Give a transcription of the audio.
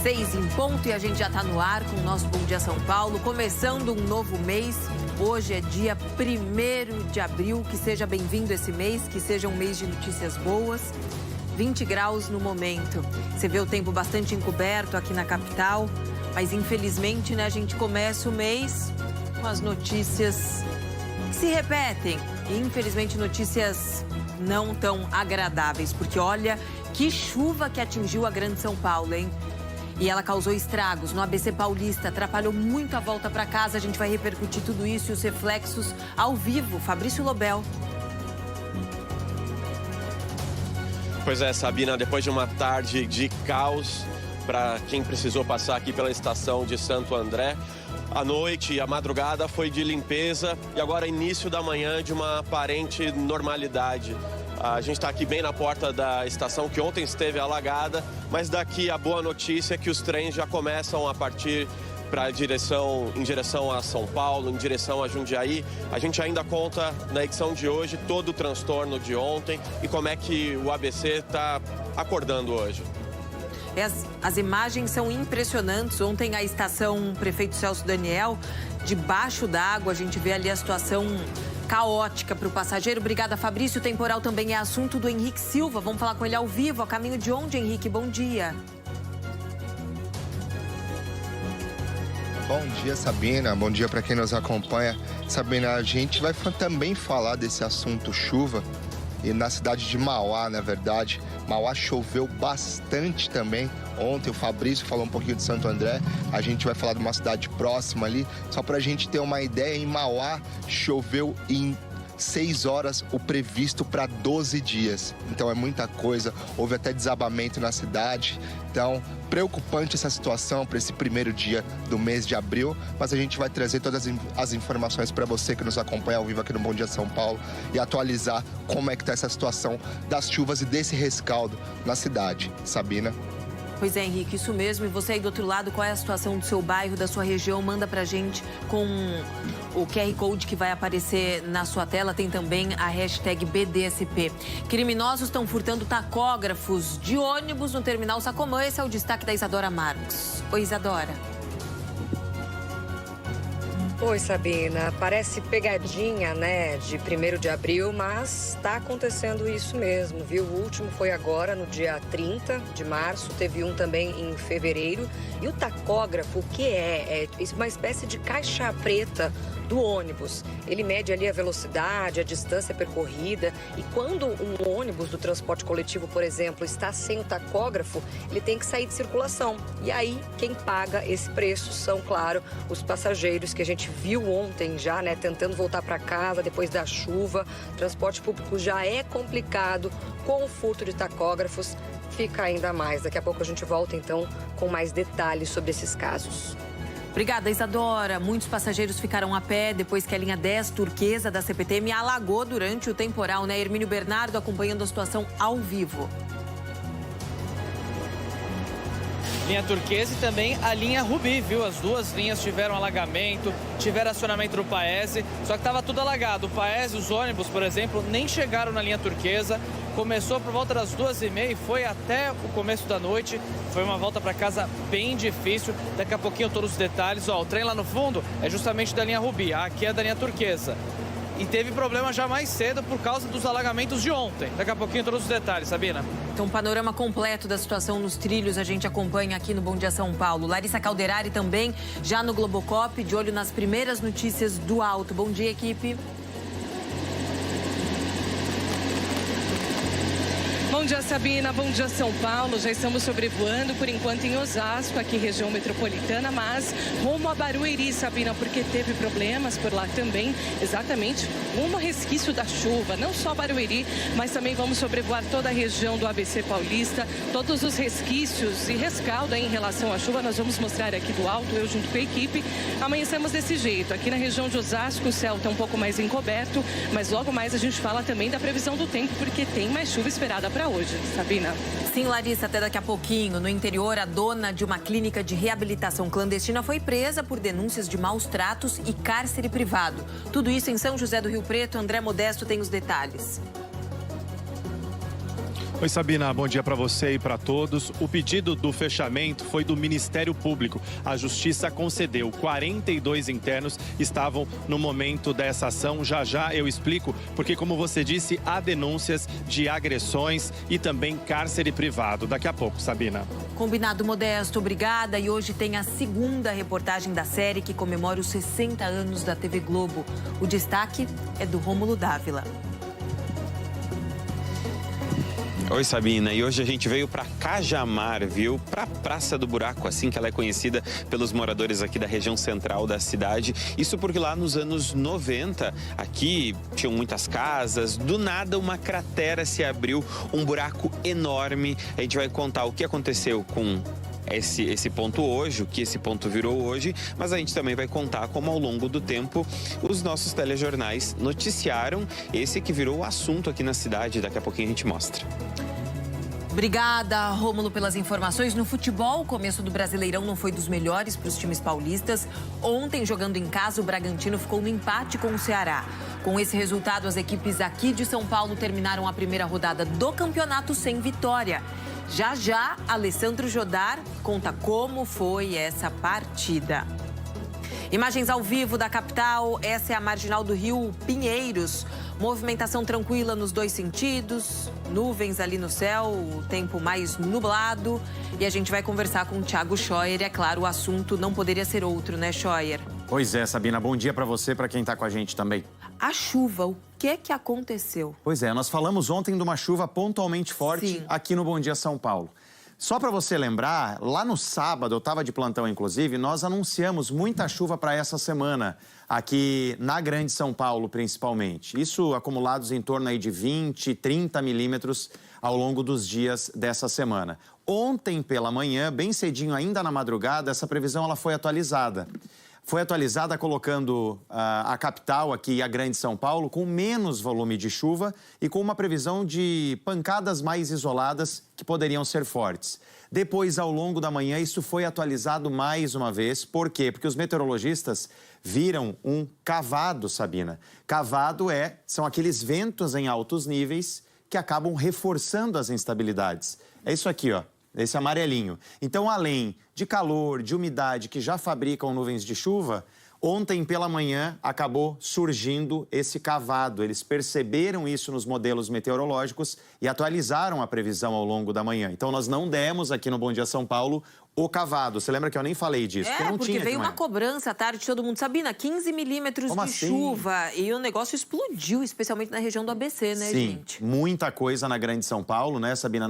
6 em ponto e a gente já está no ar com o nosso Bom Dia São Paulo, começando um novo mês. Hoje é dia 1º de abril, que seja bem-vindo esse mês, que seja um mês de notícias boas. 20 graus no momento. Você vê o tempo bastante encoberto aqui na capital, mas infelizmente, né, a gente começa o mês com as notícias que se repetem. E infelizmente notícias não tão agradáveis, porque olha que chuva que atingiu a Grande São Paulo, hein? E ela causou estragos no ABC Paulista, atrapalhou muito a volta para casa. A gente vai repercutir tudo isso e os reflexos ao vivo. Fabrício Lobel. Pois é, Sabina, depois de uma tarde de caos para quem precisou passar aqui pela estação de Santo André, a noite e a madrugada foi de limpeza e agora início da manhã de uma aparente normalidade. A gente está aqui bem na porta da estação que ontem esteve alagada, mas daqui a boa notícia é que os trens já começam a partir em direção a São Paulo, em direção a Jundiaí. A gente ainda conta na edição de hoje todo o transtorno de ontem e como é que o ABC está acordando hoje. As imagens são impressionantes. Ontem a estação Prefeito Celso Daniel, debaixo d'água, a gente vê ali a situação caótica para o passageiro. Obrigada, Fabrício. O temporal também é assunto do Henrique Silva. Vamos falar com ele ao vivo. A caminho de onde, Henrique? Bom dia. Bom dia, Sabina. Bom dia para quem nos acompanha. Sabina, a gente vai também falar desse assunto chuva. E na cidade de Mauá, na verdade, Mauá choveu bastante também. Ontem o Fabrício falou um pouquinho de Santo André, a gente vai falar de uma cidade próxima ali. Só para a gente ter uma ideia, em Mauá choveu em 6 horas o previsto para 12 dias. Então é muita coisa, houve até desabamento na cidade. Então, preocupante essa situação para esse primeiro dia do mês de abril, mas a gente vai trazer todas as informações para você que nos acompanha ao vivo aqui no Bom Dia São Paulo e atualizar como é que está essa situação das chuvas e desse rescaldo na cidade. Sabina? Pois é, Henrique, isso mesmo. E você aí do outro lado, qual é a situação do seu bairro, da sua região? Manda pra gente com o QR Code que vai aparecer na sua tela. Tem também a hashtag BDSP. Criminosos estão furtando tacógrafos de ônibus no terminal Sacomã. Esse é o destaque da Isadora Marcos. Oi, Isadora. Oi, Sabina. Parece pegadinha, né, de 1º de abril, mas está acontecendo isso mesmo, viu? O último foi agora, no dia 30 de março, teve um também em fevereiro. E o tacógrafo, o que é? É uma espécie de caixa preta do ônibus. Ele mede ali a velocidade, a distância percorrida. E quando um ônibus do transporte coletivo, por exemplo, está sem o tacógrafo, ele tem que sair de circulação. E aí, quem paga esse preço são, claro, os passageiros que a gente viu ontem já, né, tentando voltar para casa depois da chuva. Transporte público já é complicado, com o furto de tacógrafos fica ainda mais. Daqui a pouco a gente volta, então, com mais detalhes sobre esses casos. Obrigada, Isadora. Muitos passageiros ficaram a pé depois que a linha 10 turquesa da CPTM alagou durante o temporal, né? Hermínio Bernardo acompanhando a situação ao vivo. Linha turquesa e também a linha Rubi, viu? As duas linhas tiveram alagamento, tiveram acionamento do Paese, só que estava tudo alagado. O Paese, os ônibus, por exemplo, nem chegaram na linha turquesa. Começou por volta das 2h30 e foi até o começo da noite. Foi uma volta para casa bem difícil. Daqui a pouquinho todos os detalhes. Ó, o trem lá no fundo é justamente da linha Rubi, aqui é da linha turquesa. E teve problema já mais cedo por causa dos alagamentos de ontem. Daqui a pouquinho todos os detalhes, Sabina. Então, um panorama completo da situação nos trilhos a gente acompanha aqui no Bom Dia São Paulo. Larissa Calderari também, já no Globocop, de olho nas primeiras notícias do alto. Bom dia, equipe. Bom dia, Sabina. Bom dia, São Paulo. Já estamos sobrevoando, por enquanto, em Osasco, aqui região metropolitana, mas rumo a Barueri, Sabina, porque teve problemas por lá também, exatamente um resquício da chuva. Não só Barueri, mas também vamos sobrevoar toda a região do ABC Paulista, todos os resquícios e rescaldo em relação à chuva. Nós vamos mostrar aqui do alto, eu junto com a equipe. Amanhecemos desse jeito. Aqui na região de Osasco, o céu está um pouco mais encoberto, mas logo mais a gente fala também da previsão do tempo, porque tem mais chuva esperada para hoje, Sabina. Sim, Larissa, até daqui a pouquinho. No interior, a dona de uma clínica de reabilitação clandestina foi presa por denúncias de maus tratos e cárcere privado. Tudo isso em São José do Rio Preto. André Modesto tem os detalhes. Oi, Sabina, bom dia para você e para todos. O pedido do fechamento foi do Ministério Público. A Justiça concedeu. 42 internos estavam no momento dessa ação. Já eu explico, porque, como você disse, há denúncias de agressões e também cárcere privado. Daqui a pouco, Sabina. Combinado, Modesto, obrigada. E hoje tem a segunda reportagem da série que comemora os 60 anos da TV Globo. O destaque é do Rômulo Dávila. Oi, Sabina, e hoje a gente veio para Cajamar, viu? Para Praça do Buraco, assim que ela é conhecida pelos moradores aqui da região central da cidade. Isso porque lá nos anos 90, aqui tinham muitas casas, do nada uma cratera se abriu, um buraco enorme. A gente vai contar o que aconteceu com esse ponto hoje, o que esse ponto virou hoje, mas a gente também vai contar como ao longo do tempo os nossos telejornais noticiaram esse que virou o assunto aqui na cidade. Daqui a pouquinho a gente mostra. Obrigada, Rômulo, pelas informações. No futebol, o começo do Brasileirão não foi dos melhores para os times paulistas. Ontem, jogando em casa, o Bragantino ficou no empate com o Ceará. Com esse resultado, as equipes aqui de São Paulo terminaram a primeira rodada do campeonato sem vitória. Já, Alessandro Jodar conta como foi essa partida. Imagens ao vivo da capital, essa é a marginal do Rio Pinheiros. Movimentação tranquila nos dois sentidos, nuvens ali no céu, o tempo mais nublado. E a gente vai conversar com o Thiago Scheuer. É claro, o assunto não poderia ser outro, né, Scheuer? Pois é, Sabina, bom dia para você, para quem está com a gente também. A chuva, o que aconteceu? Pois é, nós falamos ontem de uma chuva pontualmente forte aqui no Bom Dia São Paulo. Só para você lembrar, lá no sábado, eu estava de plantão inclusive, nós anunciamos muita chuva para essa semana, aqui na Grande São Paulo principalmente. Isso acumulados em torno aí de 20, 30 milímetros ao longo dos dias dessa semana. Ontem pela manhã, bem cedinho ainda na madrugada, essa previsão ela foi atualizada. Foi atualizada colocando a capital aqui, a Grande São Paulo, com menos volume de chuva e com uma previsão de pancadas mais isoladas que poderiam ser fortes. Depois, ao longo da manhã, isso foi atualizado mais uma vez. Por quê? Porque os meteorologistas viram um cavado, Sabina. Cavado são aqueles ventos em altos níveis que acabam reforçando as instabilidades. É isso aqui, ó. Esse amarelinho. Então, além de calor, de umidade que já fabricam nuvens de chuva, ontem pela manhã acabou surgindo esse cavado. Eles perceberam isso nos modelos meteorológicos e atualizaram a previsão ao longo da manhã. Então, nós não demos aqui no Bom Dia São Paulo o cavado. Você lembra que eu nem falei disso? Porque veio uma cobrança à tarde, todo mundo. Sabina, 15 milímetros de chuva e o negócio explodiu, especialmente na região do ABC, né, gente? Sim, muita coisa na Grande São Paulo, né, Sabina?